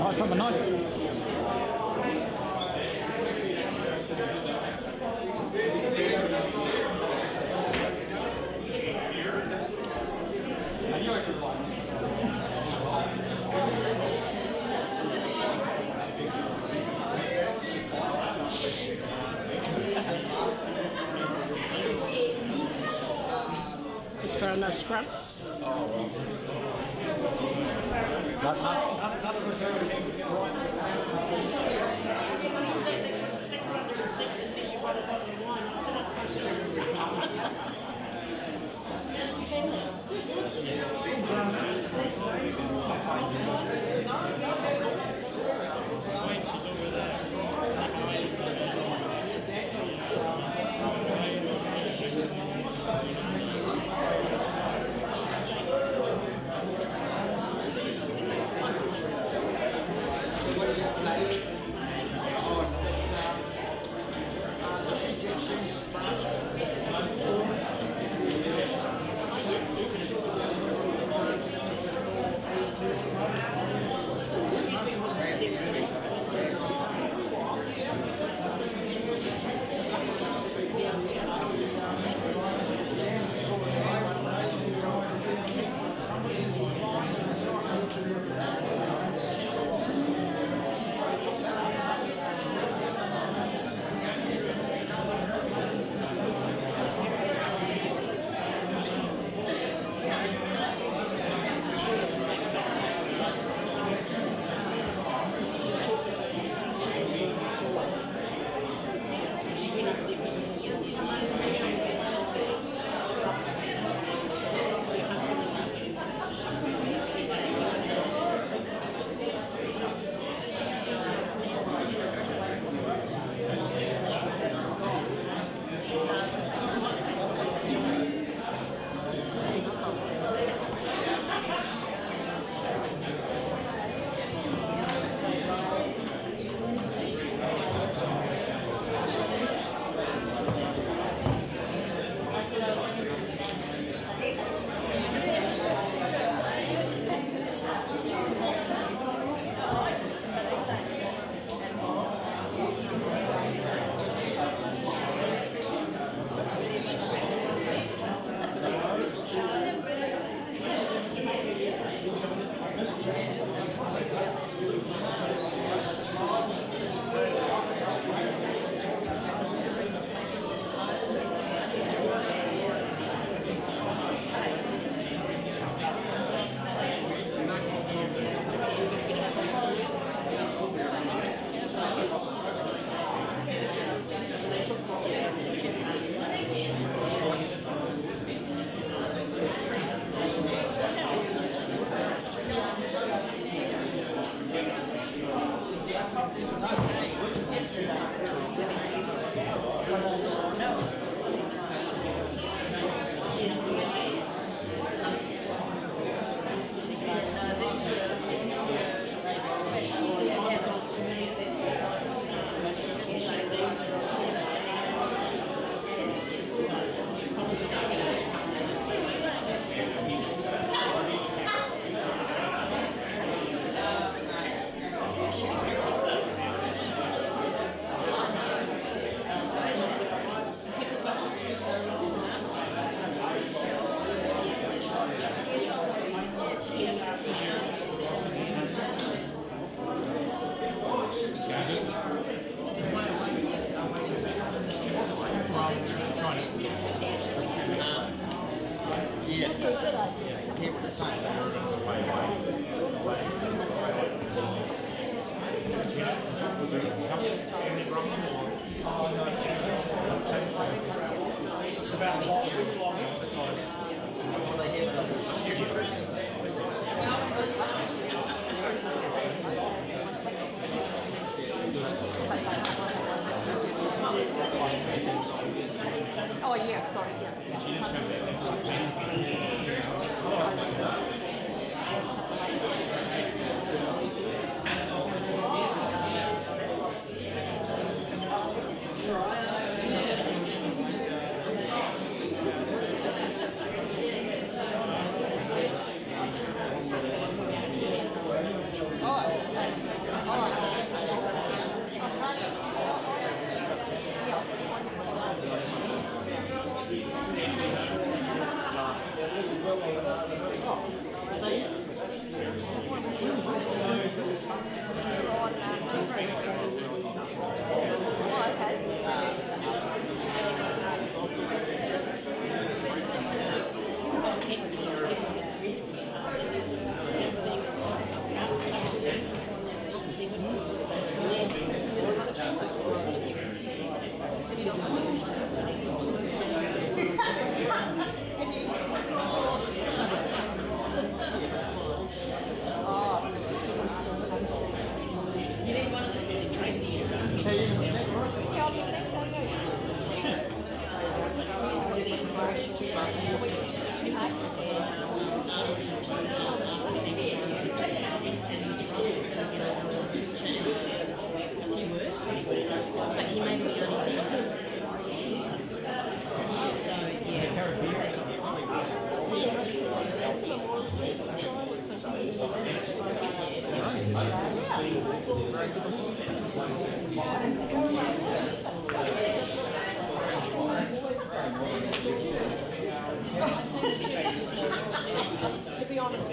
Oh, something nice. Just for a nice scrub. Oh yeah, sorry, yeah. Oh, To be honest,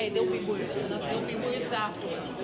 Okay, there'll be words. There'll be words afterwards.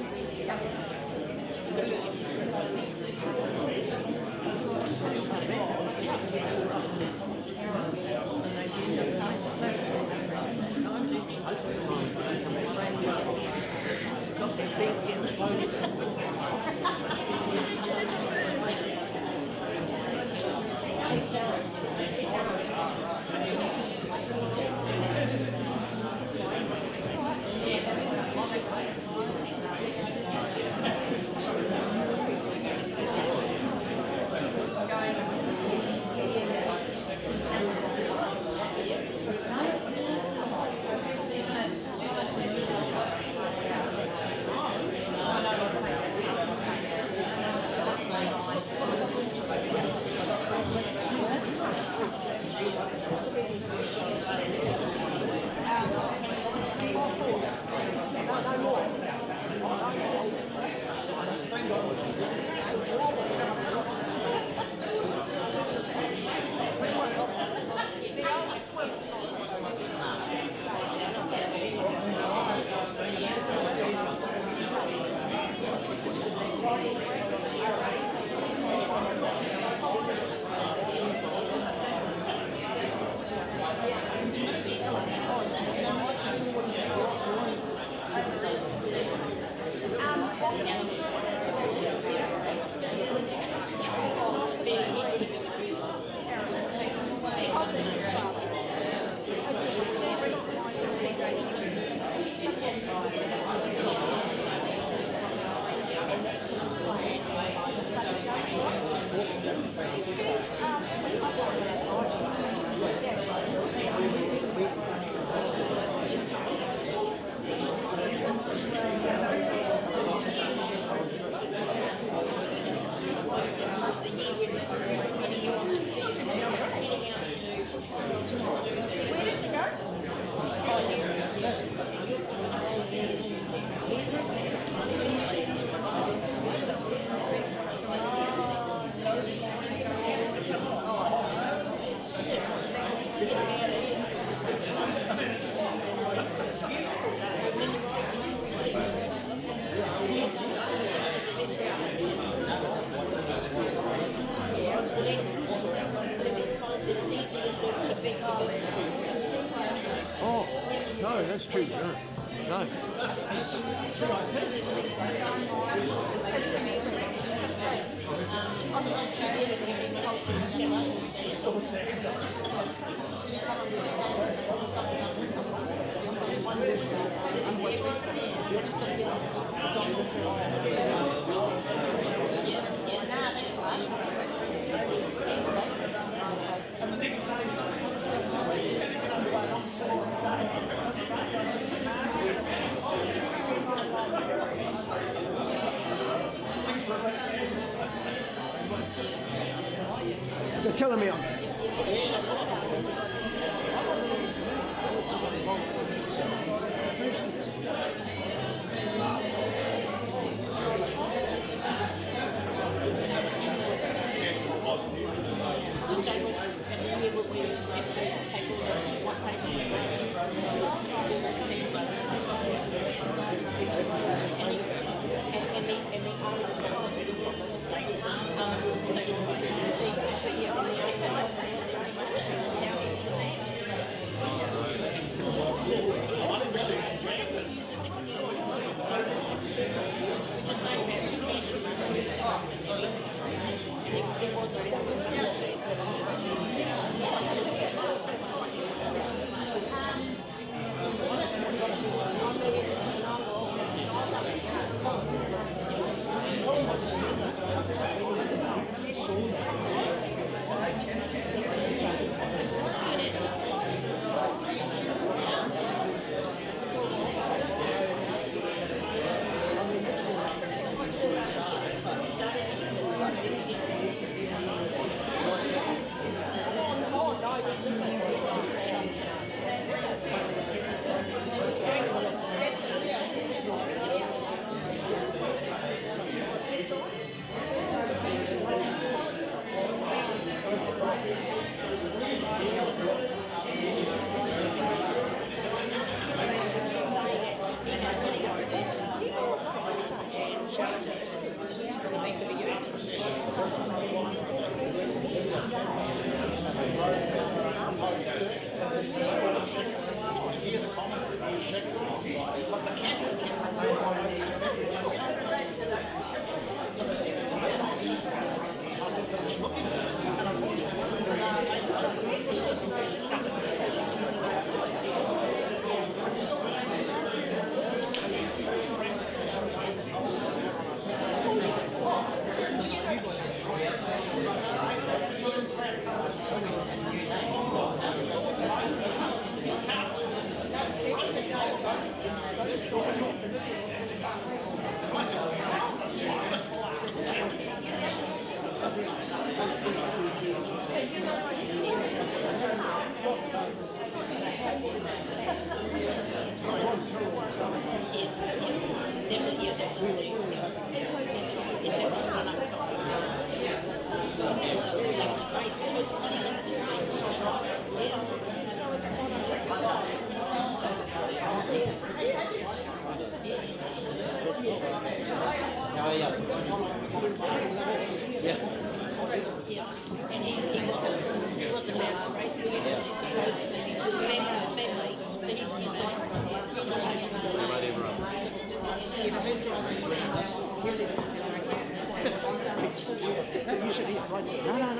They're telling me on.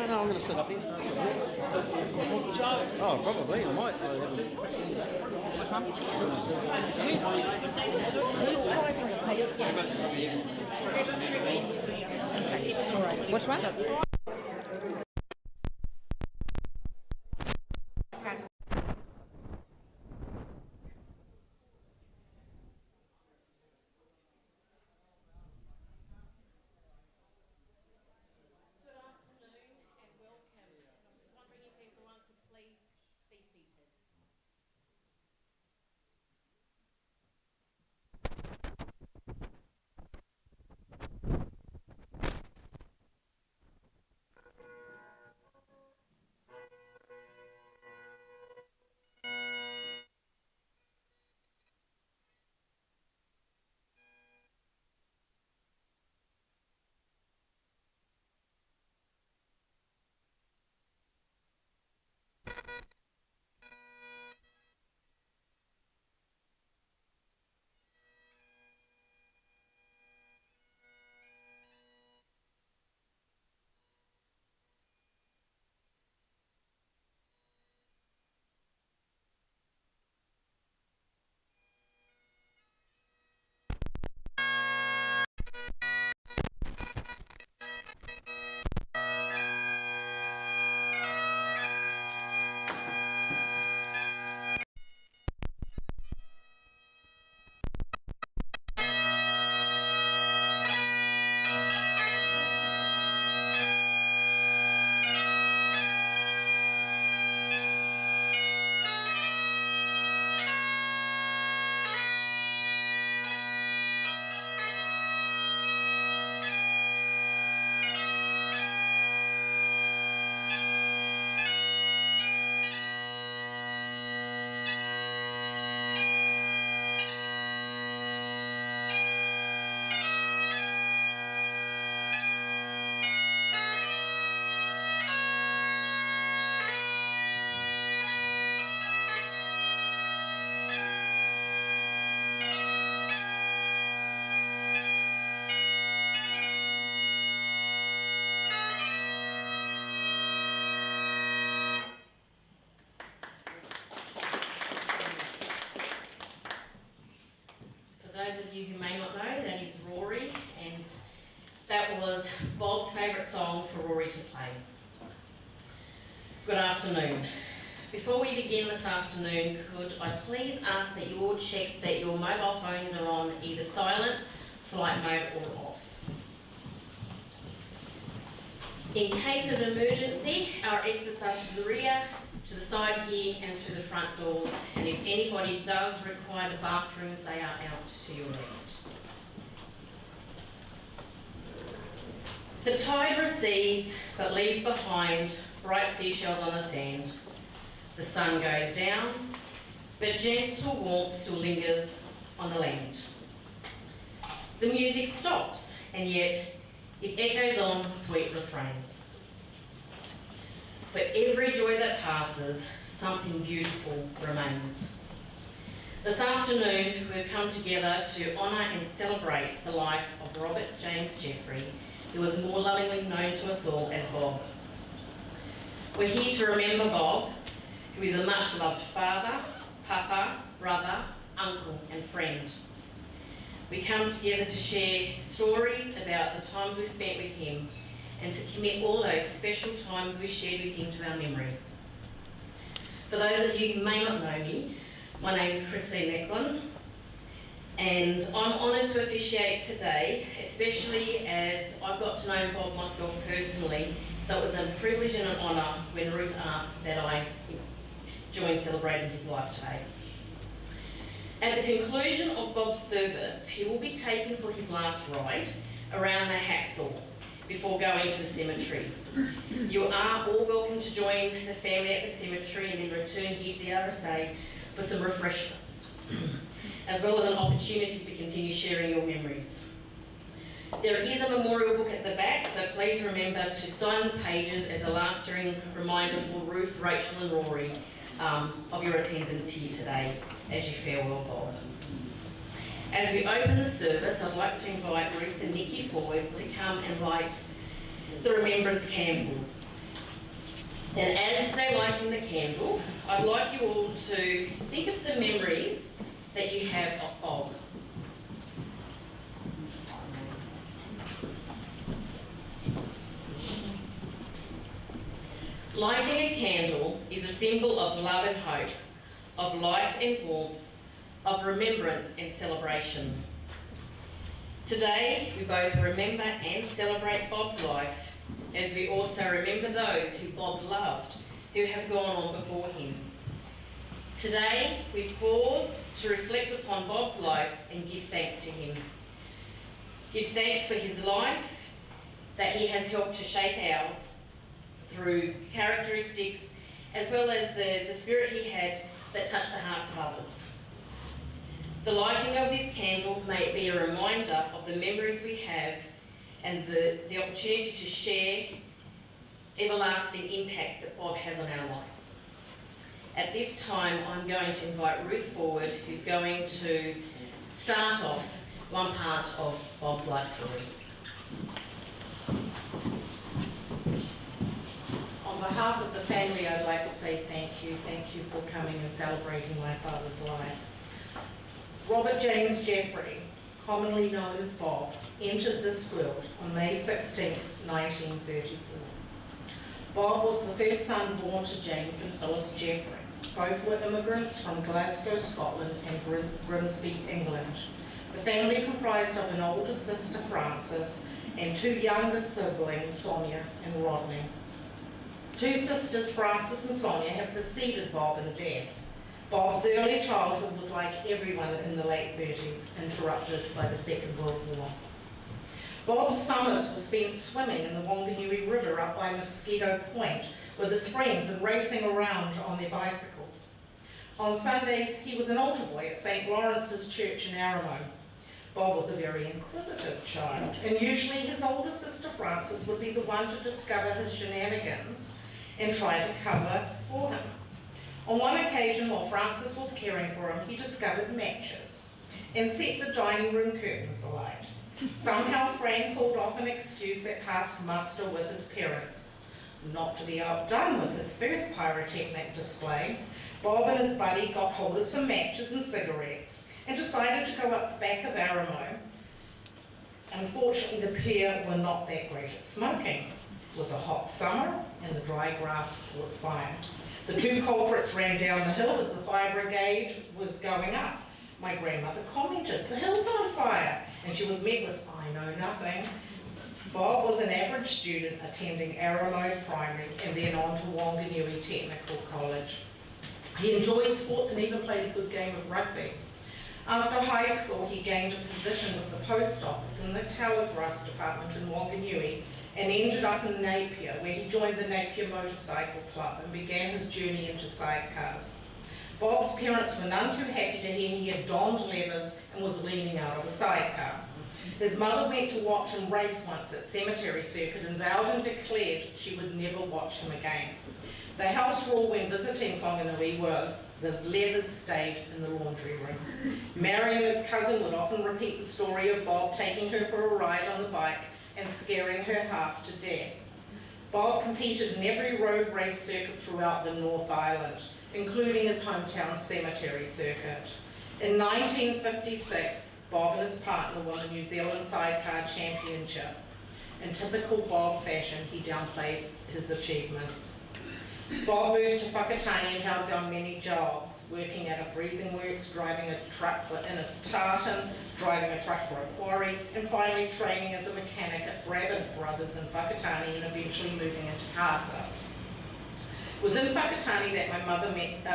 No, I'm going to sit up here. Oh, probably, I might. Which one? Which one? those of you who may not know, that is Rory, and that was Bob's favourite song for Rory to play. Good afternoon. Before we begin this afternoon, could I please ask that you all check that your mobile phones are on either silent, flight mode or off. In case of emergency, our exits are to the rear, to the side here and through the front doors, and if anybody does require the bathrooms, they are out to your left. The tide recedes but leaves behind bright seashells on the sand. The sun goes down, but gentle warmth still lingers on the land. The music stops, and yet it echoes on with sweet refrains. For every joy that passes, something beautiful remains. This afternoon, we've come together to honour and celebrate the life of Robert James Jeffrey, who was more lovingly known to us all as Bob. We're here to remember Bob, who is a much-loved father, papa, brother, uncle and friend. We come together to share stories about the times we spent with him and to commit all those special times we shared with him to our memories. For those of you who may not know me, my name is Christine Necklin, and I'm honoured to officiate today, especially as I've got to know Bob myself personally, so it was a privilege and an honour when Ruth asked that I join celebrating his life today. At the conclusion of Bob's service, he will be taken for his last ride around the hacksaw before going to the cemetery. You are all welcome to join the family at the cemetery and then return here to the RSA for some refreshments, as well as an opportunity to continue sharing your memories. There is a memorial book at the back, so please remember to sign the pages as a lasting reminder for Ruth, Rachel and Rory of your attendance here today as you farewell Bob. As we open the service, I'd like to invite Ruth and Nikki forward to come and light the remembrance candle. And as they're lighting the candle, I'd like you all to think of some memories that you have of Bob. Lighting a candle is a symbol of love and hope, of light and warmth, of remembrance and celebration. Today, we both remember and celebrate Bob's life, as we also remember those who Bob loved, who have gone on before him. Today, we pause to reflect upon Bob's life and give thanks to him. Give thanks for his life, that he has helped to shape ours through characteristics, as well as the spirit he had that touched the hearts of others. The lighting of this candle may be a reminder of the memories we have and the opportunity to share everlasting impact that Bob has on our lives. At this time, I'm going to invite Ruth forward, who's going to start off one part of Bob's life story. On behalf of the family, I'd like to say thank you. Thank you for coming and celebrating my father's life. Robert James Jeffrey, commonly known as Bob, entered this world on May 16, 1934. Bob was the first son born to James and Phyllis Jeffrey. Both were immigrants from Glasgow, Scotland and Grimsby, England. The family comprised of an older sister, Frances, and two younger siblings, Sonia and Rodney. Two sisters, Frances and Sonia, have preceded Bob in death. Bob's early childhood was like everyone in the late 30s, interrupted by the Second World War. Bob's summers were spent swimming in the Wanganui River up by Mosquito Point with his friends and racing around on their bicycles. On Sundays, he was an altar boy at St. Lawrence's Church in Aramo. Bob was a very inquisitive child, and usually his older sister Frances would be the one to discover his shenanigans and try to cover for him. On one occasion, while Frances was caring for him, he discovered matches and set the dining room curtains alight. Somehow Frank pulled off an excuse that passed muster with his parents. Not to be outdone with his first pyrotechnic display, Bob and his buddy got hold of some matches and cigarettes, and decided to go up the back of Aramo. Unfortunately, the pair were not that great at smoking. It was a hot summer and the dry grass caught fire. The two culprits ran down the hill as the fire brigade was going up. My grandmother commented, "The hill's on fire," and she was met with, "I know nothing." Bob was an average student attending Aramo Primary and then on to Wanganui Technical College. He enjoyed sports and even played a good game of rugby. After high school, he gained a position with the post office in the telegraph department in Wanganui and ended up in Napier, where he joined the Napier Motorcycle Club and began his journey into sidecars. Bob's parents were none too happy to hear he had donned leathers and was leaning out of a sidecar. His mother went to watch him race once at Cemetery Circuit and vowed and declared she would never watch him again. The house rule when visiting Whanganui was the leathers stayed in the laundry room. Mary and his cousin would often repeat the story of Bob taking her for a ride on the bike and scaring her half to death. Bob competed in every road race circuit throughout the North Island, including his hometown Cemetery Circuit. In 1956, Bob and his partner won the New Zealand Sidecar Championship. In typical Bob fashion, he downplayed his achievements. Bob moved to Whakatane and held down many jobs, working at a freezing works, driving a truck for Innes Tartan, driving a truck for a quarry, and finally training as a mechanic at Brabbant Brothers in Whakatane and eventually moving into car sales. It was in Whakatane that my father met the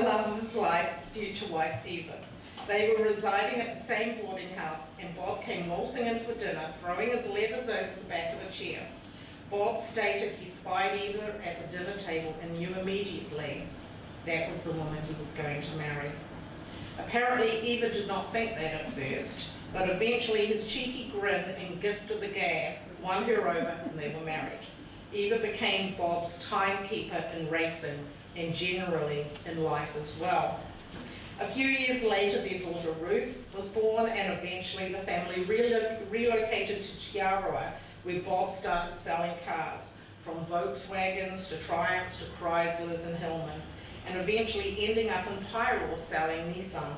love of his life, future wife Eva. They were residing at the same boarding house and Bob came waltzing in for dinner, throwing his leathers over the back of a chair. Bob stated he spied Eva at the dinner table and knew immediately that was the woman he was going to marry. Apparently Eva did not think that at first, but eventually his cheeky grin and gift of the gab won her over and they were married. Eva became Bob's timekeeper in racing and generally in life as well. A few years later, their daughter Ruth was born and eventually the family relocated to Tiaroa, where Bob started selling cars, from Volkswagens to Triumphs to Chryslers and Hillmans, and eventually ending up in Paeroa selling Nissan.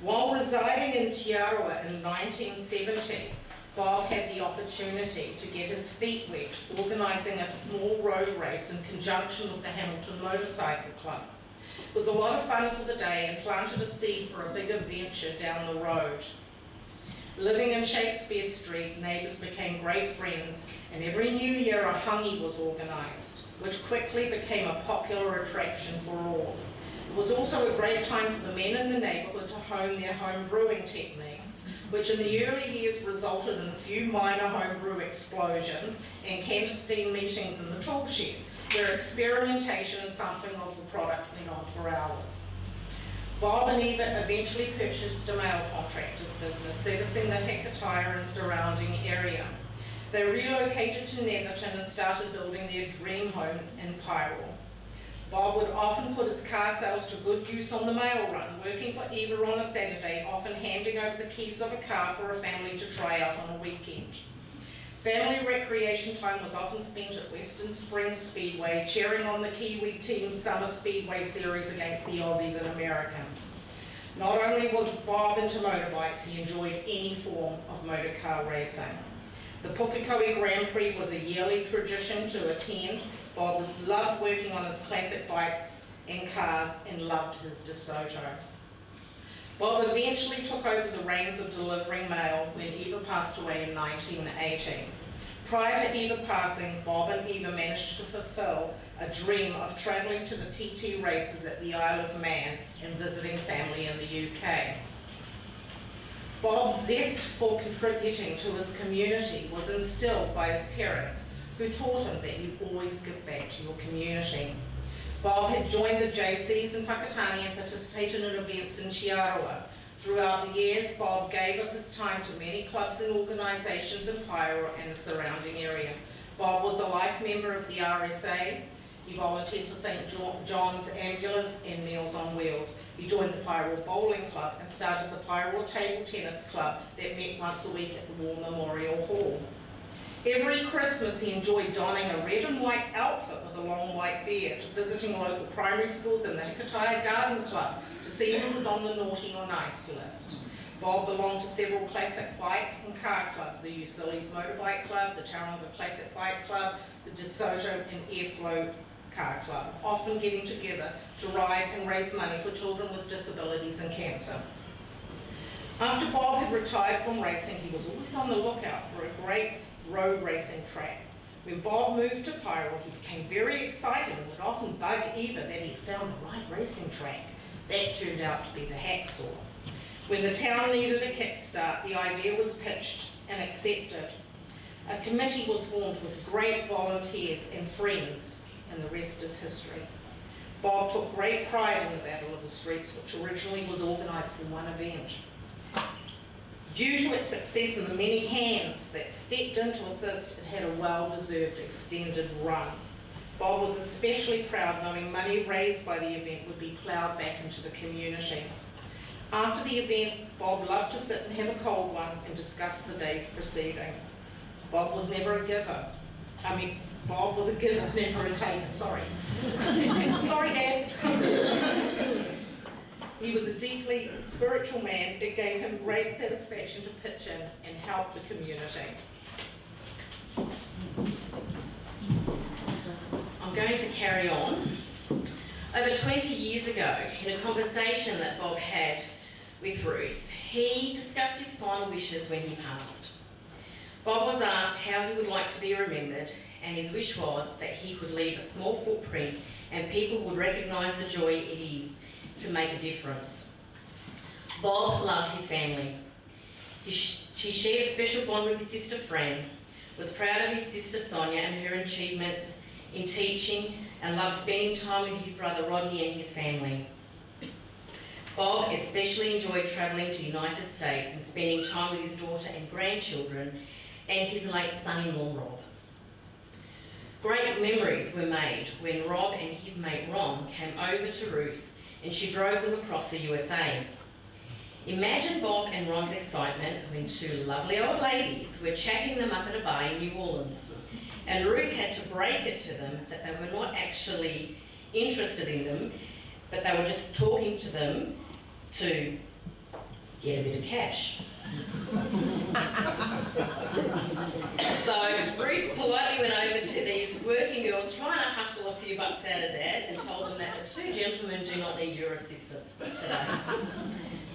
While residing in Tiaroa in 1970, Bob had the opportunity to get his feet wet organising a small road race in conjunction with the Hamilton Motorcycle Club. It was a lot of fun for the day and planted a seed for a bigger venture down the road. Living in Shakespeare Street, neighbours became great friends, and every New Year a hangi was organised, which quickly became a popular attraction for all. It was also a great time for the men in the neighbourhood to hone their home brewing techniques, which in the early years resulted in a few minor homebrew explosions and clandestine meetings in the tool shed, where experimentation and sampling of the product went on for hours. Bob and Eva eventually purchased a mail contractor's business servicing the Hekataya and surrounding area. They relocated to Netherton and started building their dream home in Paeroa. Bob would often put his car sales to good use on the mail run, working for Eva on a Saturday, often handing over the keys of a car for a family to try out on a weekend. Family recreation time was often spent at Western Springs Speedway, cheering on the Kiwi team's Summer Speedway series against the Aussies and Americans. Not only was Bob into motorbikes, he enjoyed any form of motor car racing. The Pukekohe Grand Prix was a yearly tradition to attend. Bob loved working on his classic bikes and cars and loved his DeSoto. Bob eventually took over the reins of delivering mail when Eva passed away in 1980. Prior to Eva passing, Bob and Eva managed to fulfill a dream of travelling to the TT races at the Isle of Man and visiting family in the UK. Bob's zest for contributing to his community was instilled by his parents, who taught him that you always give back to your community. Bob had joined the JCs in Whakatane and participated in events in Tiaroa. Throughout the years, Bob gave of his time to many clubs and organisations in Paeroa and the surrounding area. Bob was a life member of the RSA. He volunteered for St John's Ambulance and Meals on Wheels. He joined the Paeroa Bowling Club and started the Paeroa Table Tennis Club that met once a week at the War Memorial Hall. Every Christmas he enjoyed donning a red and white outfit with a long white beard, visiting local primary schools and the Hikataya Garden Club to see who was on the naughty or nice list. Bob belonged to several classic bike and car clubs, the Usilli's Motorbike Club, the Tauranga Classic Bike Club, the DeSoto and Airflow Car Club, often getting together to ride and raise money for children with disabilities and cancer. After Bob had retired from racing, he was always on the lookout for a great road racing track. When Bob moved to Paeroa, he became very excited and would often bug Eva that he'd found the right racing track. That turned out to be the Hacksaw. When the town needed a kickstart, the idea was pitched and accepted. A committee was formed with great volunteers and friends, and the rest is history. Bob took great pride in the Battle of the Streets, which originally was organised for one event. Due to its success and the many hands that stepped in to assist, it had a well-deserved extended run. Bob was especially proud knowing money raised by the event would be ploughed back into the community. After the event, Bob loved to sit and have a cold one and discuss the day's proceedings. Bob was never a giver. Bob was a giver, never a taker, sorry. Sorry, Dad. He was a deeply spiritual man. It gave him great satisfaction to pitch in and help the community. I'm going to carry on. Over 20 years ago, in a conversation that Bob had with Ruth, he discussed his final wishes when he passed. Bob was asked how he would like to be remembered, and his wish was that he could leave a small footprint and people would recognise the joy it is to make a difference. Bob loved his family. He shared a special bond with his sister Fran, was proud of his sister Sonia and her achievements in teaching, and loved spending time with his brother Rodney and his family. Bob especially enjoyed travelling to the United States and spending time with his daughter and grandchildren and his late son-in-law Rob. Great memories were made when Rob and his mate Ron came over to Ruth and she drove them across the USA. Imagine Bob and Ron's excitement when two lovely old ladies were chatting them up at a bar in New Orleans, and Ruth had to break it to them that they were not actually interested in them, but they were just talking to them to get a bit of cash. So Ruth politely went over to these working girls trying to hustle a few bucks out of Dad and told them that the two gentlemen do not need your assistance today.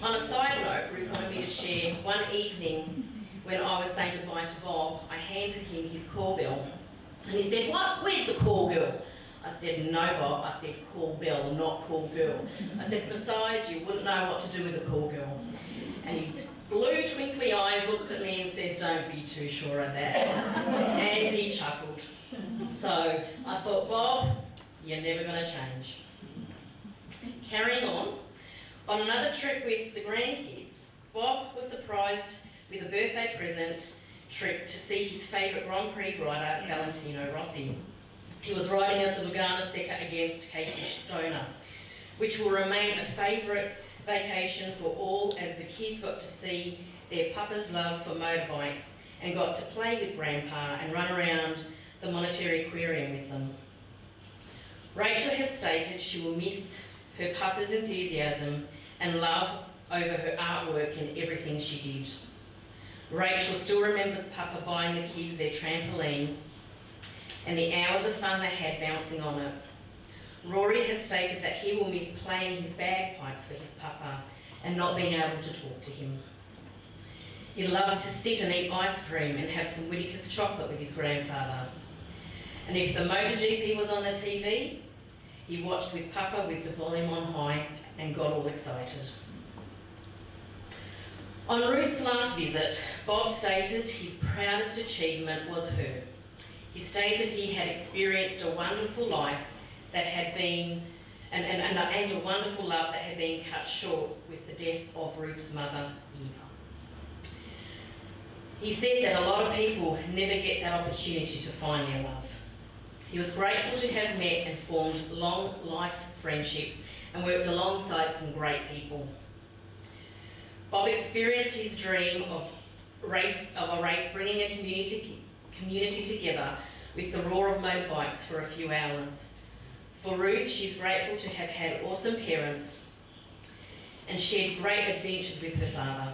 On a side note, Ruth wanted me to share one evening when I was saying goodbye to Bob, I handed him his call bell and he said, "What? Where's the call girl?" I said, "No, Bob," I said, "call bell, not call girl." I said, "Besides, you wouldn't know what to do with a call girl." And his blue twinkly eyes looked at me and said, "Don't be too sure of that." And he chuckled. So I thought, Bob, you're never going to change. Carrying on another trip with the grandkids, Bob was surprised with a birthday present trip to see his favourite Grand Prix rider, Valentino Rossi. He was riding at the Lugano Secca against Casey Stoner, which will remain a favourite vacation for all as the kids got to see their papa's love for motorbikes and got to play with Grandpa and run around the Monterey Aquarium with them. Rachel has stated she will miss her papa's enthusiasm and love over her artwork and everything she did. Rachel still remembers Papa buying the kids their trampoline and the hours of fun they had bouncing on it. Rory has stated that he will miss playing his bagpipes for his papa and not being able to talk to him. He loved to sit and eat ice cream and have some Whittaker's chocolate with his grandfather. And if the MotoGP was on the TV, he watched with Papa with the volume on high and got all excited. On Ruth's last visit, Bob stated his proudest achievement was her. He stated he had experienced a wonderful life that had been, and a wonderful love that had been cut short with the death of Ruth's mother, Eva. He said that a lot of people never get that opportunity to find their love. He was grateful to have met and formed long life friendships and worked alongside some great people. Bob experienced his dream of a race bringing a community together with the roar of motorbikes for a few hours. For Ruth, she's grateful to have had awesome parents and shared great adventures with her father.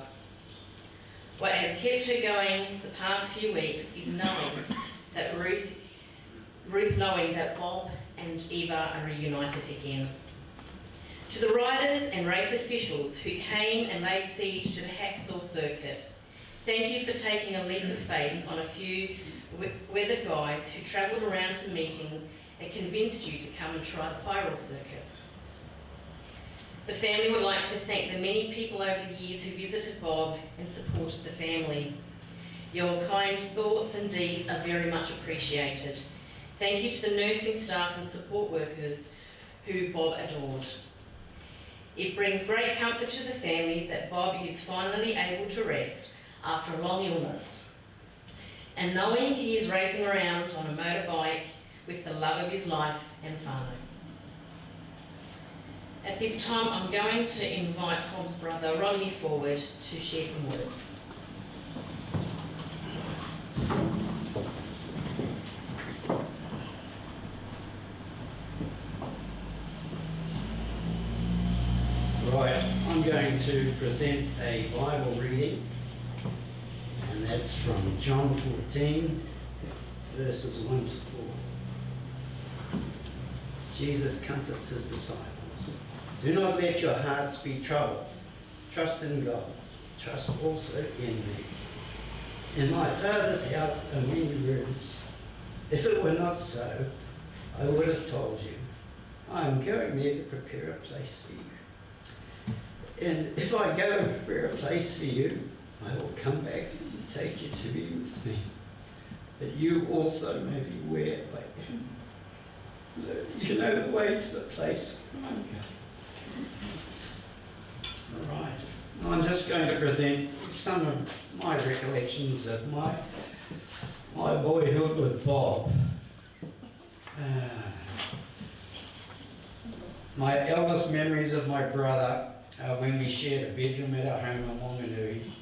What has kept her going the past few weeks is knowing that Ruth knowing that Bob and Eva are reunited again. To the riders and race officials who came and laid siege to the Hacksaw circuit, thank you for taking a leap of faith on a few weather guys who travelled around to meetings and convinced you to come and try the Paeroa circuit. The family would like to thank the many people over the years who visited Bob and supported the family. Your kind thoughts and deeds are very much appreciated. Thank you to the nursing staff and support workers who Bob adored. It brings great comfort to the family that Bob is finally able to rest after a long illness. And knowing he is racing around on a motorbike with the love of his life and father. At this time, I'm going to invite Bob's brother, Rodney, forward to share some words. Right, I'm going to present a Bible reading, and that's from John 14, verses 1 to 4. Jesus comforts his disciples. Do not let your hearts be troubled. Trust in God. Trust also in me. In my Father's house are many rooms. If it were not so, I would have told you. I am going there to prepare a place for you. And if I go and prepare a place for you, I will come back and take you to be with me. That you also may be where I am. You know the way to the place where I'm going. All right. I'm just going to present some of my recollections of my boyhood with Bob. My eldest memories of my brother are when we shared a bedroom at our home in Wanganui,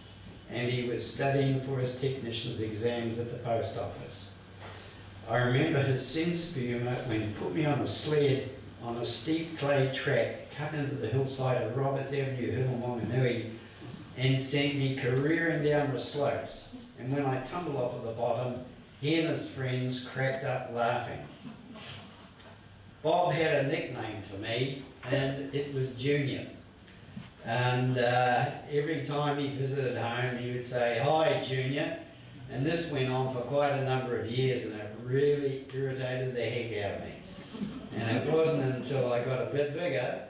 and he was studying for his technician's exams at the post office. I remember his sense of humour when he put me on a sled on a steep clay track cut into the hillside of Roberts Avenue Hill in Wanganui and sent me careering down the slopes. And when I tumbled off at the bottom, he and his friends cracked up laughing. Bob had a nickname for me, and it was Junior. And every time he visited home, he would say, "Hi, Junior." And this went on for quite a number of years, and it really irritated the heck out of me. And it wasn't until I got a bit bigger,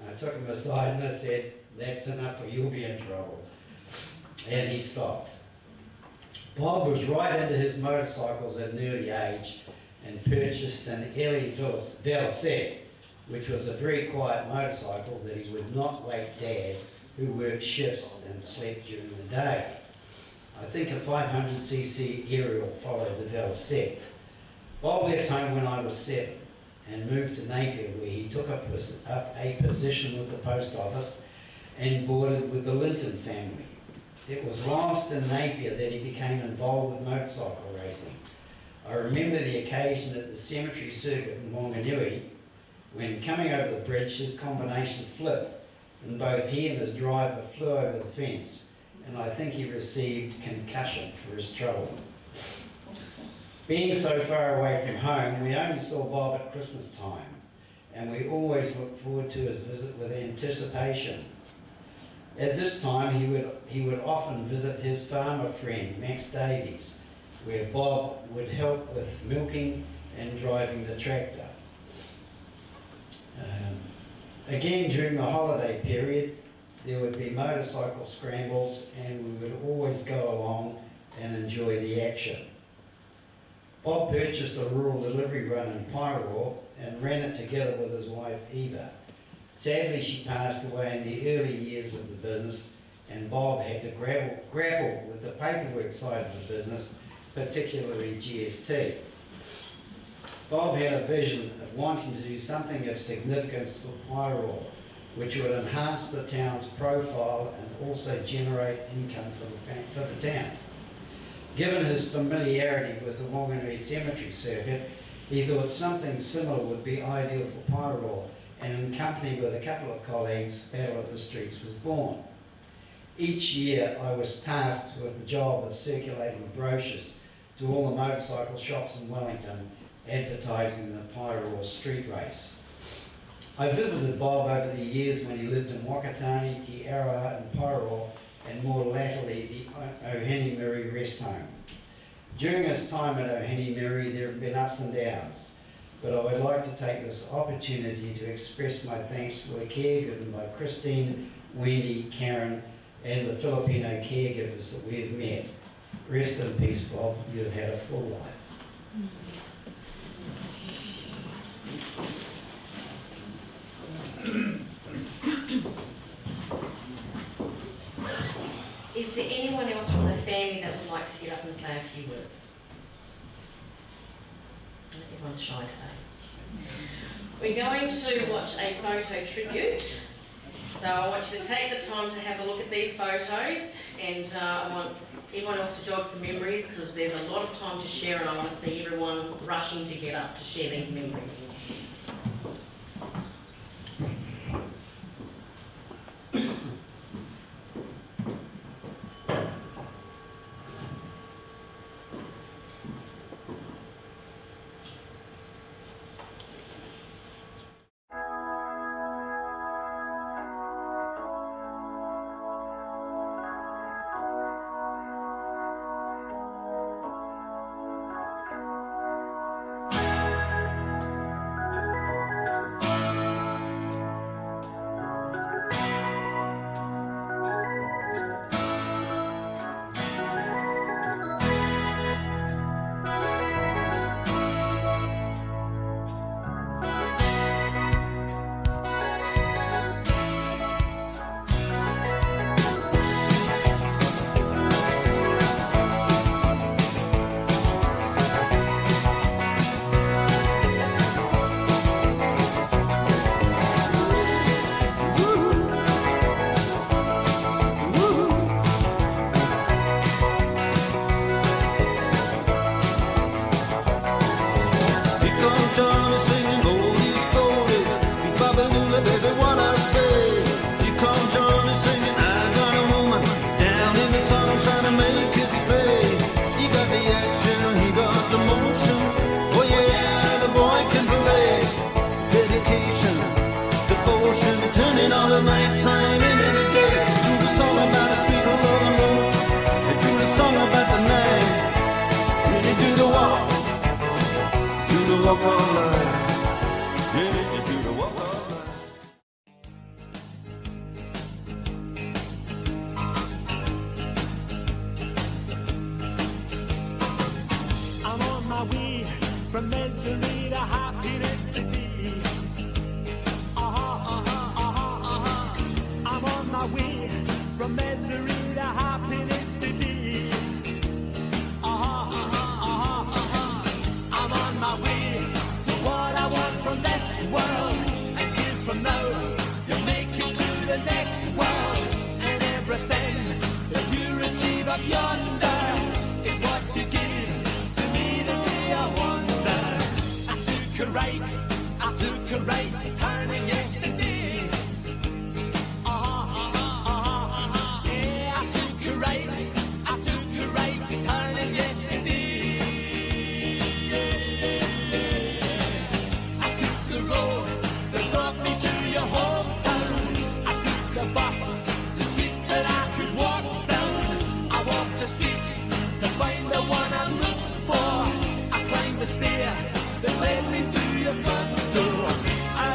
I took him aside and I said, "That's enough, or you'll be in trouble." And he stopped. Bob was right into his motorcycles at an early age and purchased an Ellie Velocette, which was a very quiet motorcycle that he would not wake Dad, who worked shifts and slept during the day. I think a 500cc Aerial followed the Velocette. Bob left home when I was 7 and moved to Napier, where he took up a position with the post office and boarded with the Linton family. It was whilst in Napier that he became involved with motorcycle racing. I remember the occasion at the cemetery circuit in Wanganui when, coming over the bridge, his combination flipped and both he and his driver flew over the fence, and I think he received concussion for his trouble. Being so far away from home, we only saw Bob at Christmas time, and we always looked forward to his visit with anticipation. At this time, he would often visit his farmer friend, Max Davies, where Bob would help with milking and driving the tractor. Again, during the holiday period, there would be motorcycle scrambles, and we would always go along and enjoy the action. Bob purchased a rural delivery run in Paeroa and ran it together with his wife Eva. Sadly, she passed away in the early years of the business, and Bob had to grapple with the paperwork side of the business, particularly GST. Bob had a vision of wanting to do something of significance for Paeroa, which would enhance the town's profile and also generate income for the town. Given his familiarity with the Whanganui Cemetery circuit, he thought something similar would be ideal for Paeroa, and in company with a couple of colleagues, Battle of the Streets was born. Each year I was tasked with the job of circulating brochures to all the motorcycle shops in Wellington advertising the Paeroa street race. I visited Bob over the years when he lived in Wakatani, Te Aroha and Paeroa, and more latterly the Ohanimiri rest home. During his time at Ohanimiri there have been ups and downs, but I would like to take this opportunity to express my thanks for the care given by Christine, Wendy, Karen and the Filipino caregivers that we have met. Rest in peace, Bob, you have had a full life. Is there anyone else from the family that would like to get up and say a few words? Everyone's shy today. We're going to watch a photo tribute. So I want you to take the time to have a look at these photos, and I want everyone else to jog some memories because there's a lot of time to share, and I want to see everyone rushing to get up to share these memories. The stair that led me to your front door. I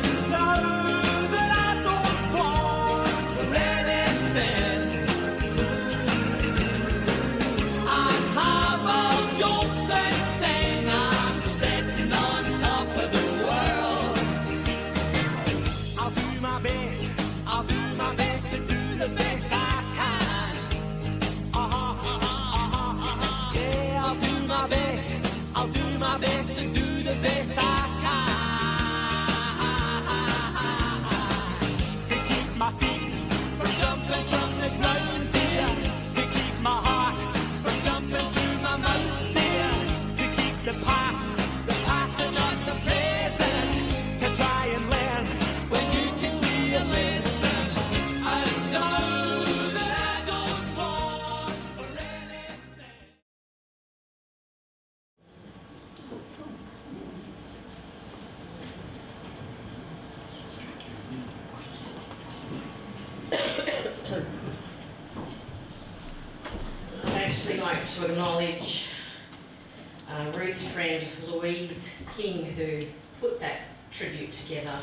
actually like to acknowledge Ruth's friend Louise King, who put that tribute together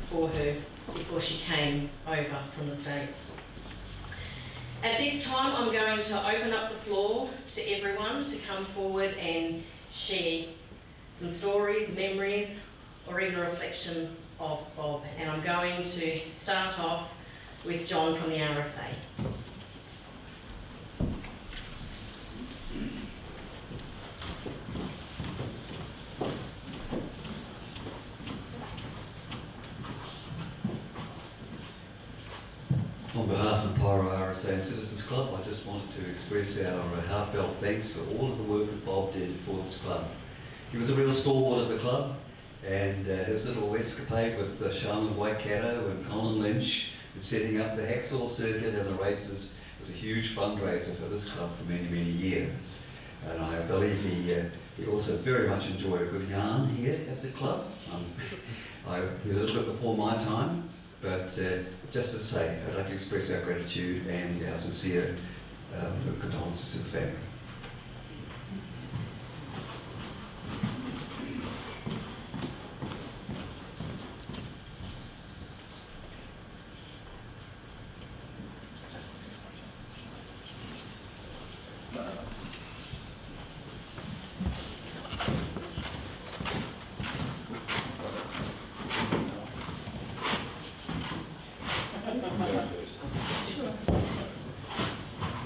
for her before she came over from the States. At this time, I'm going to open up the floor to everyone to come forward and share some stories, memories, or even a reflection of Bob. And I'm going to start off with John from the RSA. On behalf of Paeroa RSA and Citizens Club, I just wanted to express our heartfelt thanks for all of the work that Bob did for this club. He was a real stalwart of the club, and his little escapade with Shaman Waikato and Colin Lynch and setting up the hacksaw circuit and the races was a huge fundraiser for this club for many, many years. And I believe he also very much enjoyed a good yarn here at the club. He was a little bit before my time, but just to say, I'd like to express our gratitude and our sincere condolences to the family.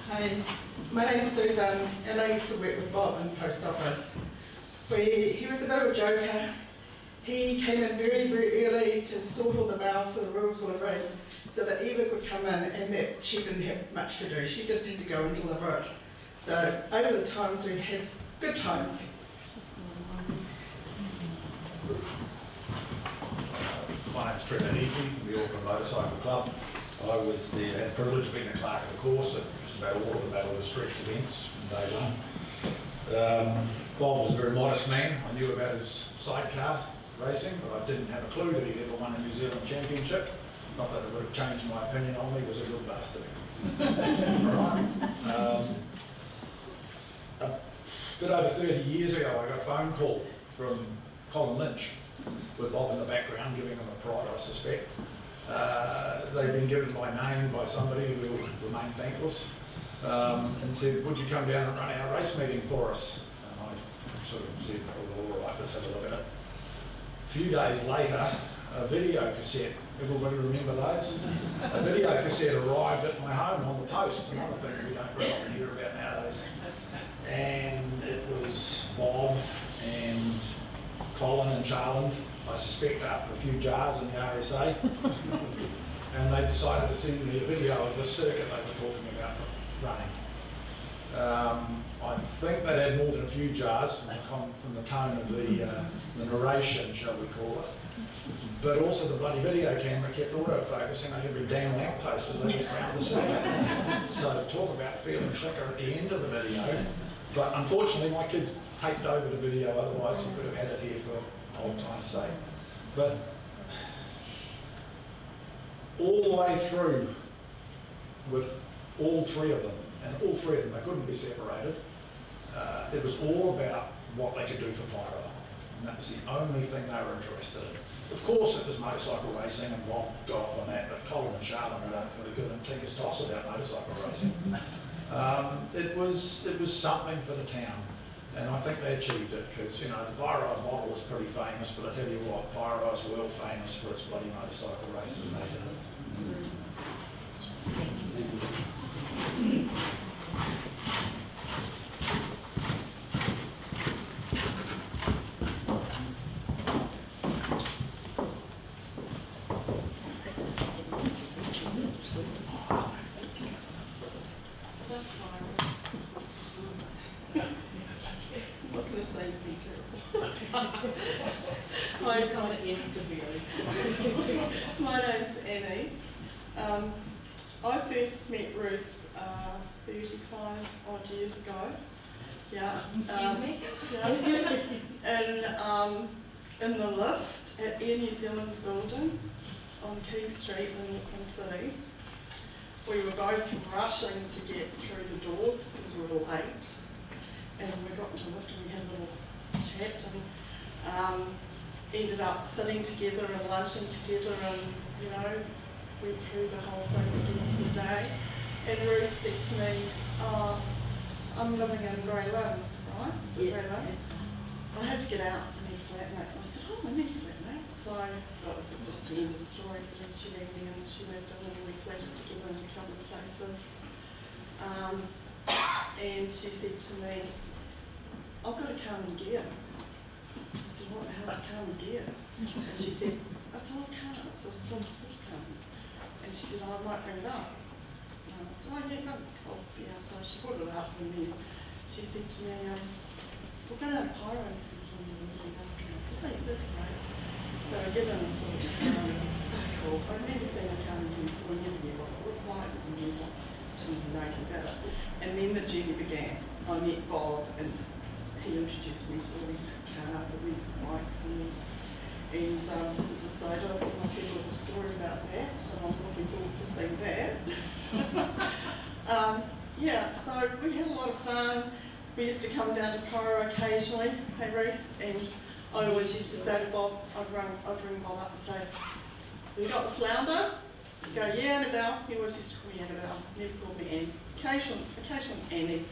Hi, my name is Susan, and I used to work with Bob in the post office. He was a bit of a joker. He came in very, very early to sort all the mail for the rural delivery so that Eva could come in and that she didn't have much to do. She just had to go and deliver it. So over the times we had good times. My name's Trevor Heafy from the Auckland Motorcycle Club. I was had the privilege of being the clerk of the course at just about all of the Battle of the Streets events from day one. Bob was a very modest man. I knew about his sidecar racing, but I didn't have a clue that he'd ever won a New Zealand championship. Not that it would have changed my opinion on me, he was a good bastard. A bit over 30 years ago, I got a phone call from Colin Lynch, with Bob in the background, giving him a prod, I suspect. They'd been given my name by somebody who will remain thankless, and said, would you come down and run our race meeting for us? And I sort of said, oh, all right, let's have a look at it. A few days later, a video cassette, everybody remember those? A video cassette arrived at my home on the post, another thing we don't very often hear about nowadays. And it was Bob and Colin and Charland, I suspect after a few jars in the RSA, and they decided to send me a video of the circuit they were talking about running. I think they'd had more than a few jars from the tone of the narration, shall we call it. But also the bloody video camera kept auto-focusing on every damn lamppost as they went round the circuit. So talk about feeling slicker at the end of the video. But unfortunately my kids taped over the video, otherwise you could have had it here for old time's sake. But all the way through with all three of them, and all three of them, they couldn't be separated, it was all about what they could do for Paeroa. And that was the only thing they were interested in. Of course it was motorcycle racing, and Bob got off on that, but Colin and Charlotte I don't really give them tinker's toss about motorcycle racing. It was something for the town, and I think they achieved it, because you know the Paeroa model was pretty famous, but I tell you what, Paeroa is world famous for its bloody motorcycle races, and they did it. What can I say to be terrible? My name's Annie. I first met Ruth 35 odd years ago. Yeah. Excuse me? Yeah. In the lift at Air New Zealand building on Key Street in Auckland City. we were both rushing to get through the doors because we were late. And we got into the lift and we had a little chat and ended up sitting together and lunching together and, you know, went through the whole thing together for the day. And Ruth said to me, oh, I'm living in Grey Lynn, right? Is it Grey Lynn? I had to get out, I need a flatmate. And I said, oh, I need a flatmate. So that was just the end of the story. And then she rang me and she moved in and we flatted together in a couple of places. And she said to me, I've got a car and gear. I said, what the hell's a car and gear? And she said, it's an old car, it's a sports car. And she said, oh, I might bring it up. And I said, oh, yeah, go. Oh, yeah, so she brought it up and then she said to me, we're going to have Paeroa next weekend in the middle of the I said, hey, that'd be great. So I get in this little car and it was so cool. I'd never seen a car before, never knew what it looked like, never knew what to know anything about it. And then the journey began. I met Bob and he introduced me to all these cars and these bikes and this, and decided I've got a little story about that, so I'm looking forward to seeing that. Yeah, so we had a lot of fun. We used to come down to Paeroa occasionally, hey Ruth, and I always used to say to Bob, I'd ring Bob up and say, have you got the flounder? He'd go, yeah, Annabelle. He always used to call me Annabelle, never called me Anne. Occasionally Annie.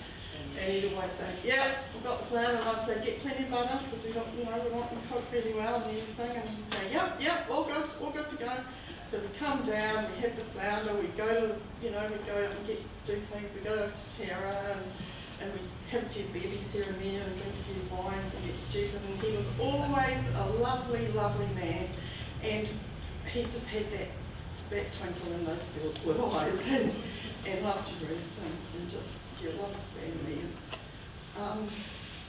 And he'd always say, yeah, we've got the flounder, and I'd say, get plenty of butter, because we got, you know, we want them cooked really well and everything, and he'd say, yep, all good to go. So we come down, we have the flounder, we go to, you know, we go out and do things, we go to Terra, and we have a few bevies here and there, and drink a few wines and get stupid, and he was always a lovely, lovely man, and he just had that twinkle in those blue eyes, and loved you, Ruth, and just, yeah, loved his family.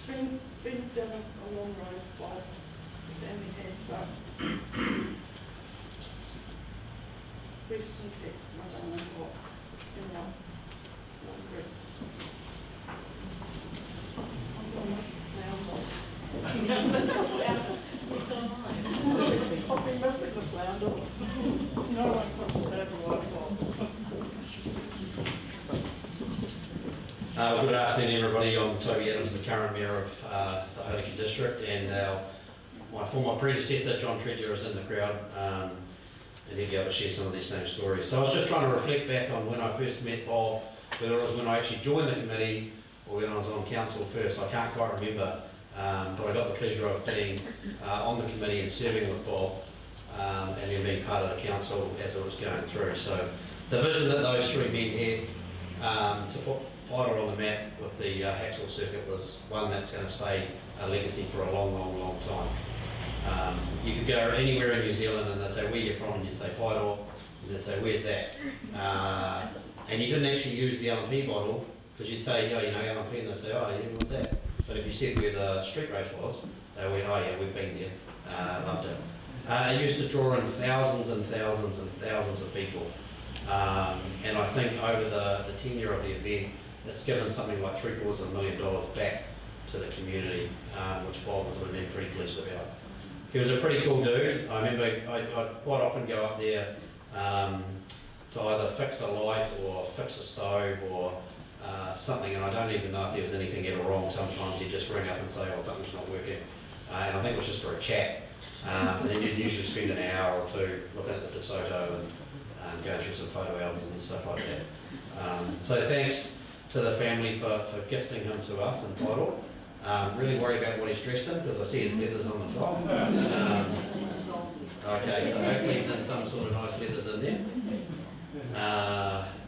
It's been down a long road, but the family has, but rest in peace, I don't know what, you know, long Ruth. I'm going to miss the flounder. So am I. I've been missing the flounder. No one comes to everyone. Good afternoon, everybody. I'm Toby Adams, the current Mayor of the Hauraki District, and my former predecessor, John Tredger, is in the crowd, and he'll be able to share some of these same stories. So I was just trying to reflect back on when I first met Bob, whether it was when I actually joined the committee or when I was on council first. I can't quite remember, but I got the pleasure of being on the committee and serving with Bob, and then being part of the council as it was going through. So the vision that those three men had to put Paeroa on the map with the Haxall circuit was one that's going to stay a legacy for a long, long, long time. You could go anywhere in New Zealand and they'd say, where are you from? And you'd say Paeroa, and they'd say, where's that? And you didn't actually use the LNP model, because you'd say, oh, you know, LNP, and they'd say, oh, yeah, what's that? But if you said where the street race was, they went, oh yeah, we've been there, loved it. It used to draw in thousands and thousands and thousands of people. And I think over the tenure of the event, it's given something like $750,000 back to the community, which Bob would have been pretty pleased about. He was a pretty cool dude. I remember I'd quite often go up there to either fix a light or fix a stove or something, and I don't even know if there was anything ever wrong. Sometimes he'd just ring up and say, oh, something's not working. And I think it was just for a chat. And then you'd usually spend an hour or two looking at the DeSoto and going through some photo albums and stuff like that. So thanks to the family for gifting him to us in Paeroa. Really worried about what he's dressed in, because I see his leathers on the top. Okay, so hopefully he's in some sort of nice leathers in there.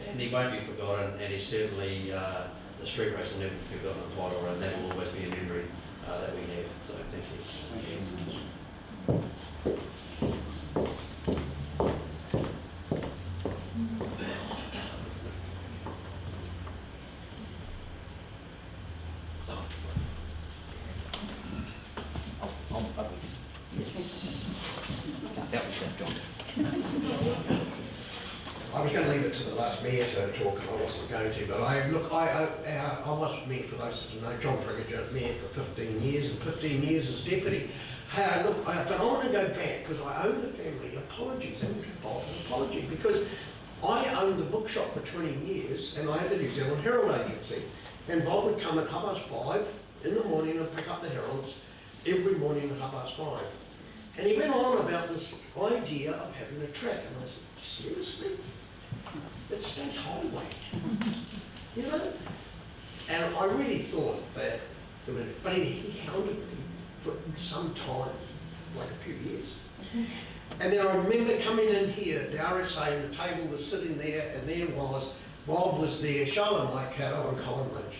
And he won't be forgotten, and he's certainly, the street race will never be forgotten in Paeroa, and that will always be a memory that we have. So thank you. I was going to leave it to the last mayor to talk, and I wasn't going to, but I was mayor, for those that don't know, John Trigger, mayor for 15 years, and 15 years as deputy. But I want to go back, because I owe the family apologies, and Bob an apology, because I owned the bookshop for 20 years and I had the New Zealand Herald Agency. And Bob would come at 5:30 in the morning and pick up the Heralds every morning at 5:30. And he went on about this idea of having a track. And I said, seriously? It's state highway. You know? And I really thought that, but he hounded me for some time, like a few years. And then I remember coming in here, the RSA, and the table was sitting there, and there was, Bob was there, Charlotte Waikato and Colin Lynch.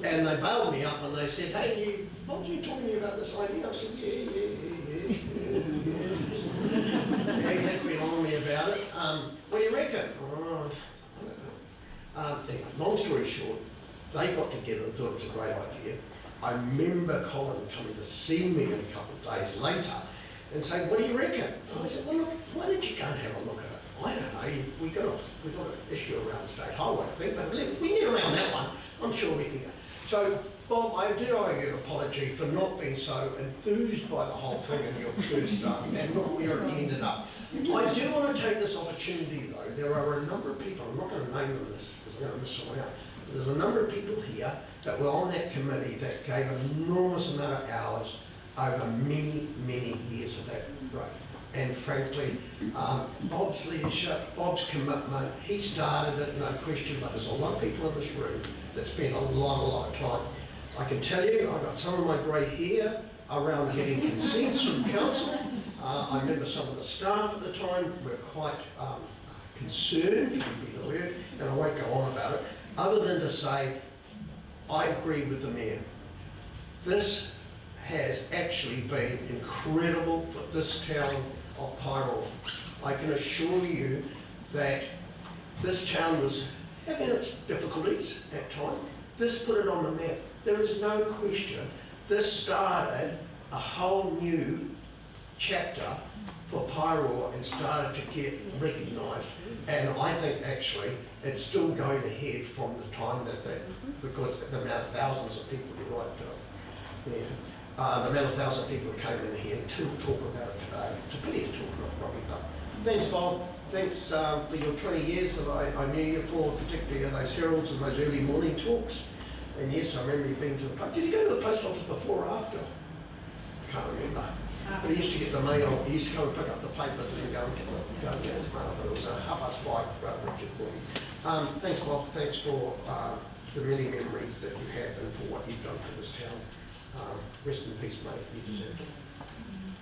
And they bailed me up and they said, hey, Bob, you talking to me about this idea? I said, yeah. He had been on me about it. What do you reckon? Oh, I don't know. Anyway, long story short, they got together and thought it was a great idea. I remember Colin coming to see me a couple of days later and saying, what do you reckon? And I said, well, look, why don't you go and have a look at it? I don't know, we got an issue around State Highway, I think, but we can get around that one. I'm sure we can go. So, Bob, I do owe you an apology for not being so enthused by the whole thing in your first start and not where it ended up. I do want to take this opportunity, though. There are a number of people, I'm not going to name them this because I'm going to miss someone out. There's a number of people here that were on that committee that gave an enormous amount of hours over many, many years of that road. And frankly, Bob's leadership, Bob's commitment, he started it, no question, but there's a lot of people in this room that spent a lot of time. I can tell you, I got some of my grey hair around getting consents from council. I remember some of the staff at the time were quite concerned, would be the word, and I won't go on about it, other than to say, I agree with the Mayor. This has actually been incredible for this town of Paeroa. I can assure you that this town was having its difficulties at times. This put it on the map. There is no question. This started a whole new chapter for Paeroa and started to get recognised. And I think actually it's still going ahead from the time that because the amount of thousands of people, you're right, the amount of thousands of people who came in here to talk about it today. It's a pity to talk about it, probably, but thanks, Bob. Thanks for your 20 years that I knew you for, particularly those heralds and those early morning talks. And yes, I remember you being to the post. Did you go to the post office before or after? I can't remember. But he used to get the mail, he used to come and pick up the papers and then go and get his mail, but it was 5:30 Richard Boyd. Thanks, Bob. Thanks for the many memories that you have and for what you've done for this town. Rest in peace, mate. You deserve it.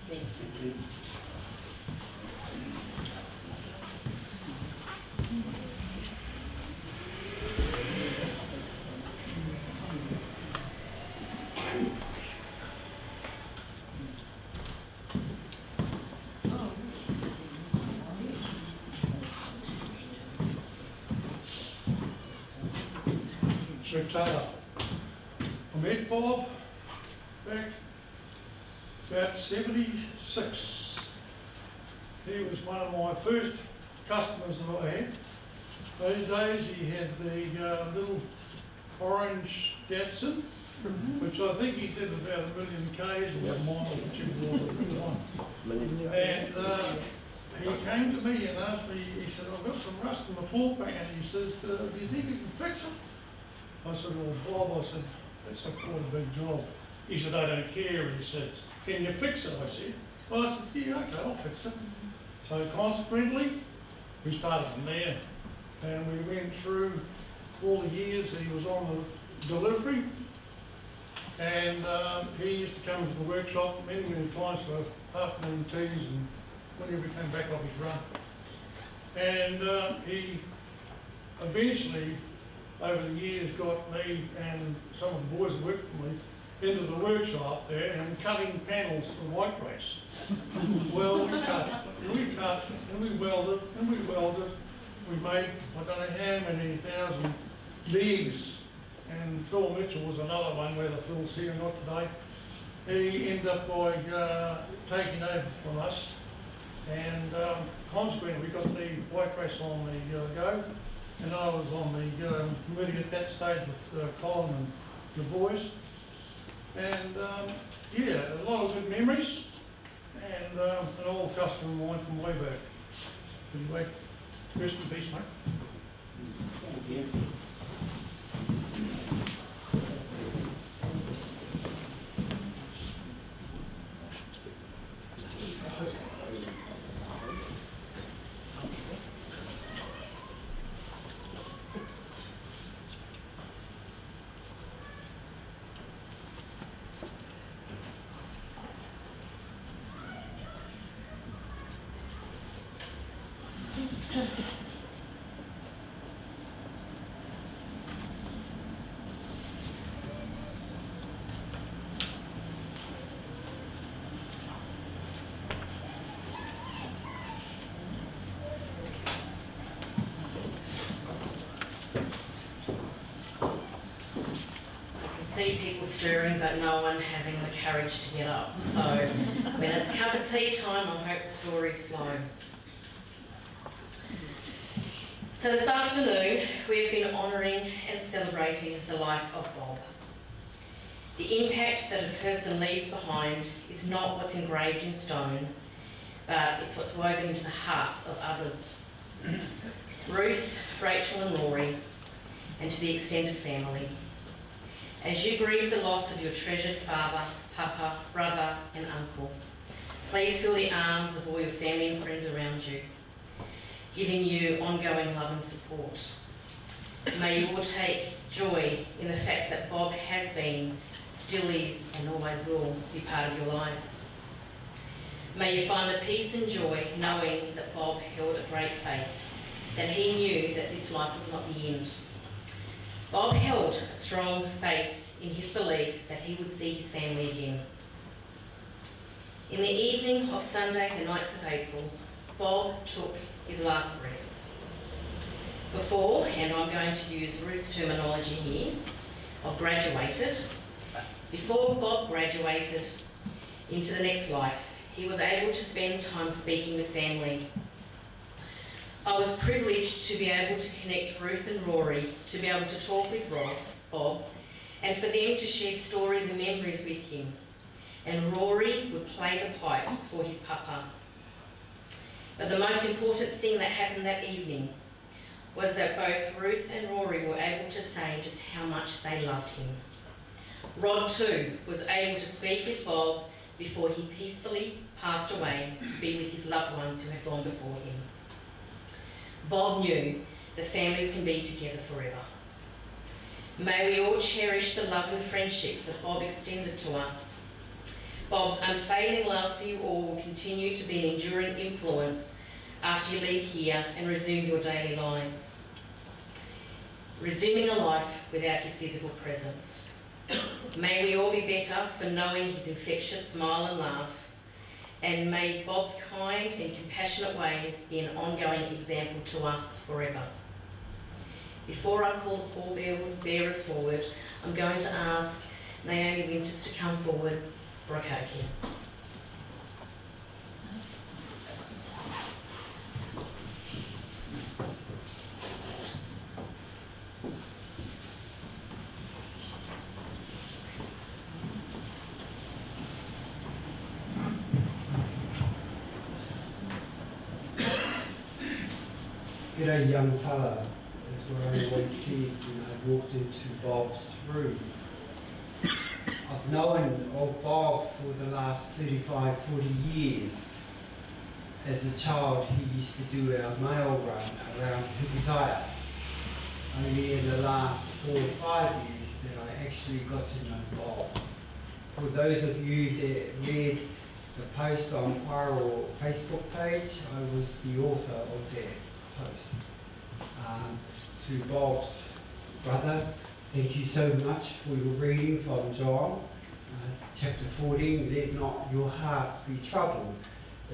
Thank you. Sir Taylor, I met Bob back about 76. He was one of my first customers that I had. Those days he had the little orange Datsun, which I think he did about 1 million Ks or miles, whichever was at the time. And he came to me and asked me, he said, I've got some rust in the floor pan. He says, do you think you can fix it? I said, well, Bob, I said, that's quite a big job. He said, I don't care. And he said, can you fix it? I said, well, I said, yeah, okay, I'll fix it. So consequently, we started from there. And we went through all the years that he was on the delivery. And he used to come to the workshop many times for afternoon teas and whenever he came back off his run. And he eventually, over the years, got me and some of the boys that worked for me into the workshop there and cutting panels for white race. Well, we cut, and we welded, We made, I don't know how many thousand legs, and Phil Mitchell was another one, whether Phil's here or not today. He ended up by taking over from us, and consequently we got the white race on the go. And I was on the committee at that stage with Colin and the boys. And yeah, a lot of good memories and an old customer of mine from way back. Anyway, Rest in peace, mate. Thank you. See people stirring, but no one having the courage to get up. So when it's cup of tea time, I hope the stories flow. So this afternoon, we've been honouring and celebrating the life of Bob. The impact that a person leaves behind is not what's engraved in stone, but it's what's woven into the hearts of others. Ruth, Rachel and Rory, and to the extended family. As you grieve the loss of your treasured father, papa, brother and uncle, please feel the arms of all your family and friends around you, giving you ongoing love and support. May you all take joy in the fact that Bob has been, still is and always will be part of your lives. May you find the peace and joy knowing that Bob held a great faith, that he knew that this life was not the end. Bob held a strong faith in his belief that he would see his family again. In the evening of Sunday, the 9th of April, Bob took his last breaths. Before, and I'm going to use Ruth's terminology here, of graduated, before Bob graduated into the next life, he was able to spend time speaking with family. I was privileged to be able to connect Ruth and Rory, to be able to talk with Bob, and for them to share stories and memories with him. And Rory would play the pipes for his papa. But the most important thing that happened that evening was that both Ruth and Rory were able to say just how much they loved him. Rod too was able to speak with Bob before he peacefully passed away to be with his loved ones who had gone before him. Bob knew that families can be together forever. May we all cherish the love and friendship that Bob extended to us. Bob's unfailing love for you all will continue to be an enduring influence after you leave here and resume your daily lives. Resuming a life without his physical presence. May we all be better for knowing his infectious smile and laugh, and may Bob's kind and compassionate ways be an ongoing example to us forever. Before I call the pallbearers forward, I'm going to ask Naomi Winters to come forward for a coke here. G'day young fella, is what I always said when I walked into Bob's room. I've known old Bob for the last 35, 40 years. As a child, he used to do our mail run around Hikitaya. Only in the last 4 or 5 years that I actually got to know Bob. For those of you that read the post on Paeroa Facebook page, I was the author of that post. To Bob's brother, thank you so much for your reading from John, chapter 14, let not your heart be troubled,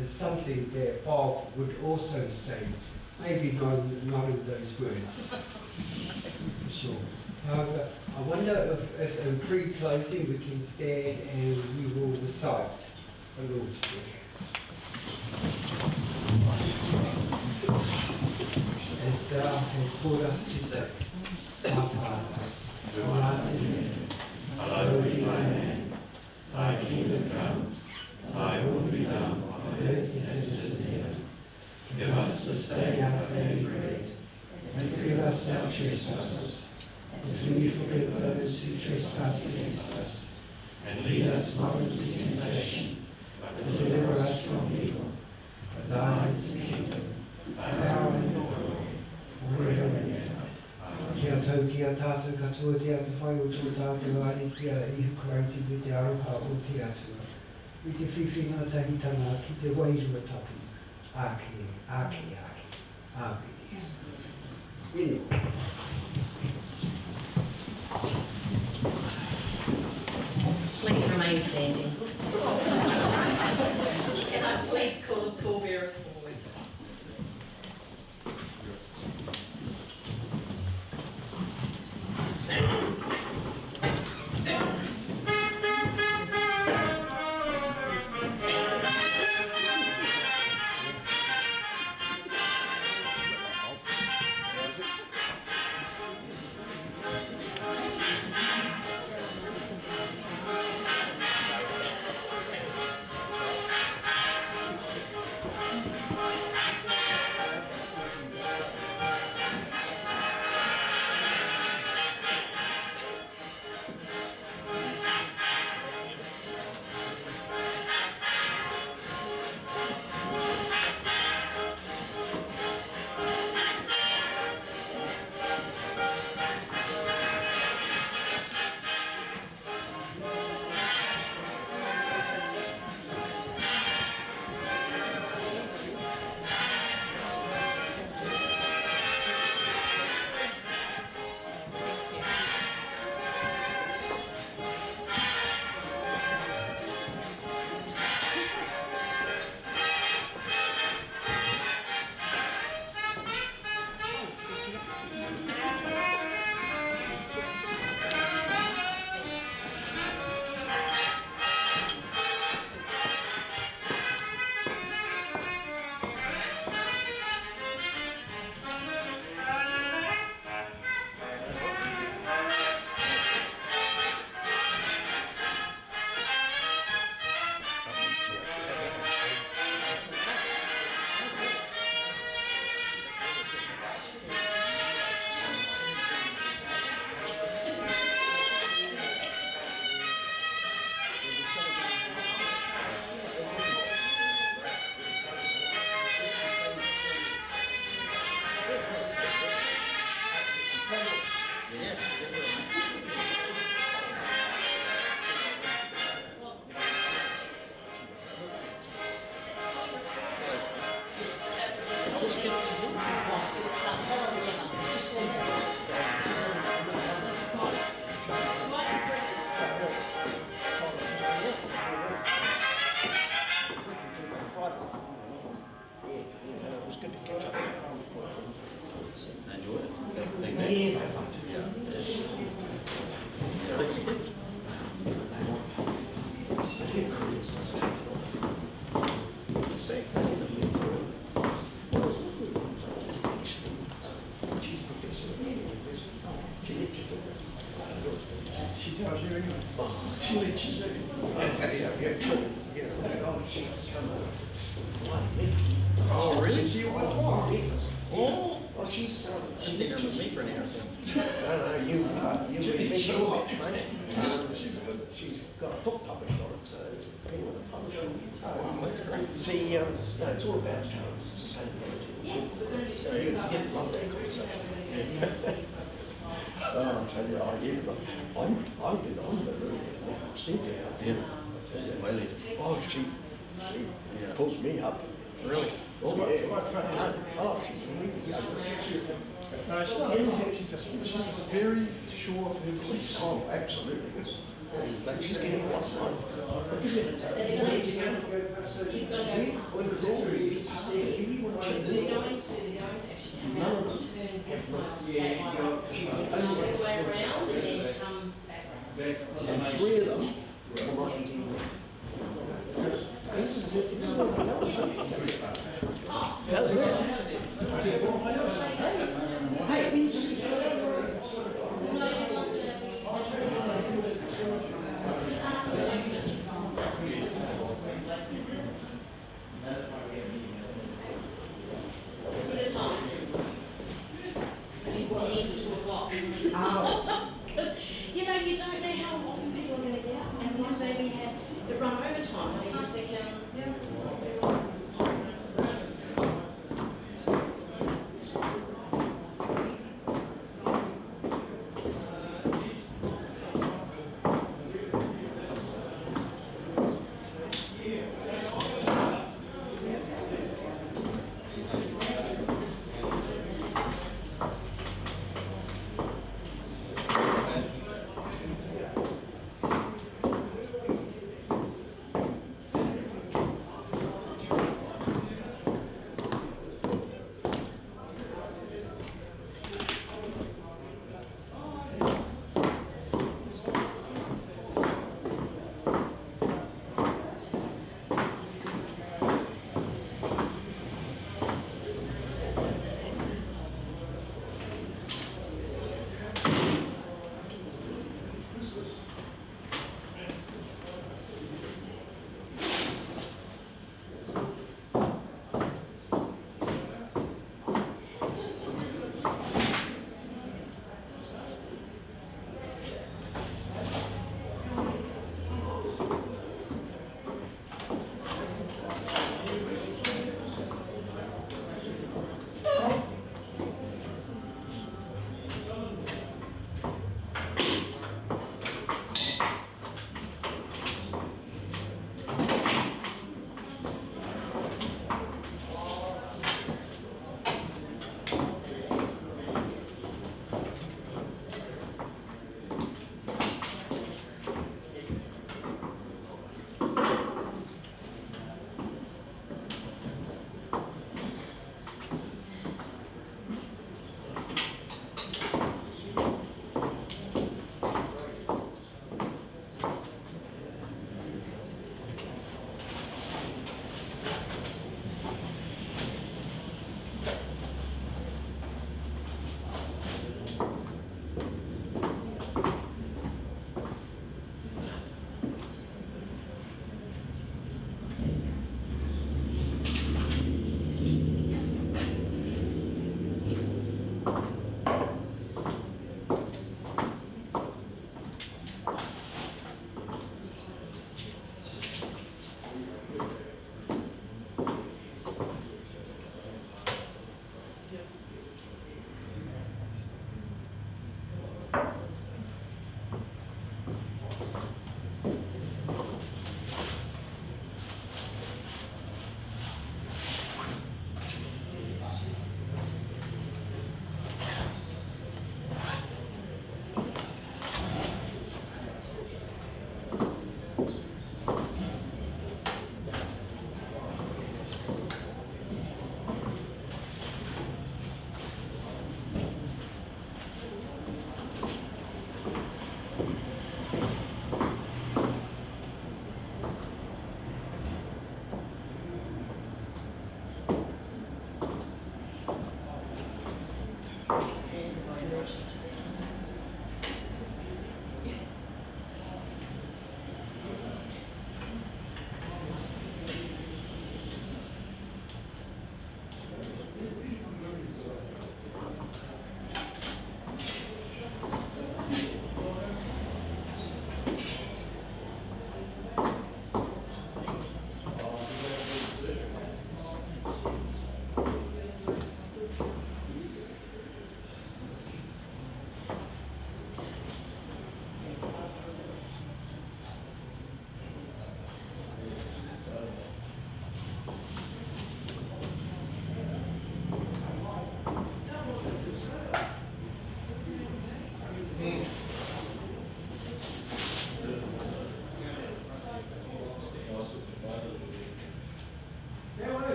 is something that Bob would also say, maybe not in those words, for sure. However, I wonder if in pre-closing we can stand and we will recite the Lord's Prayer. As thou hast taught us to say, our Father, who art in heaven, hallowed be thy name. Thy kingdom come, thy will be done on earth as it is in heaven. Give us this day our daily bread, trespasses, as we forgive those who trespass against us. And lead us not into temptation, but deliver us from evil. For thine is the kingdom, the power and the glory, forever and ever. Kia tau kia tātou katoa te atu whai o tō tātou ani kia ihu karaiti me te aroha o te atua. I te whiwhinga tahitanga ki te wairua tapu. Ake, ake, ake, ake. Inu. Please remain standing. Can I please call the pallbearers forward? Oh, really? She was one. Oh, well, she's. She's in there with me for an hour or so. No, you really big sure. She's got a book published on it, so depending on the publisher. Oh, that's great. See, no, it's all about sustainability. So you get love that conversation. Oh, I'll tell you, I've been on the road now, Cynthia. Yeah. Oh, she pulls me up. Really? Oh, yeah. Oh, she's really young. No, she's not anything. She's just very sure of her beliefs. Oh, absolutely. But she's getting a lot of fun. None of us have and three of them were like this is it. This is what I know. How's that? Hey. o'clock. Oh. Because, you know, you don't know how often people are going to get up. And one day we had it run overtime, so you're just thinking,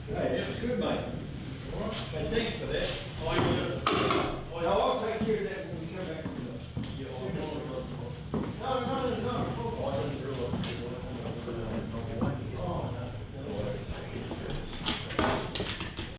Hey, that was good, mate. All right, thank you for that.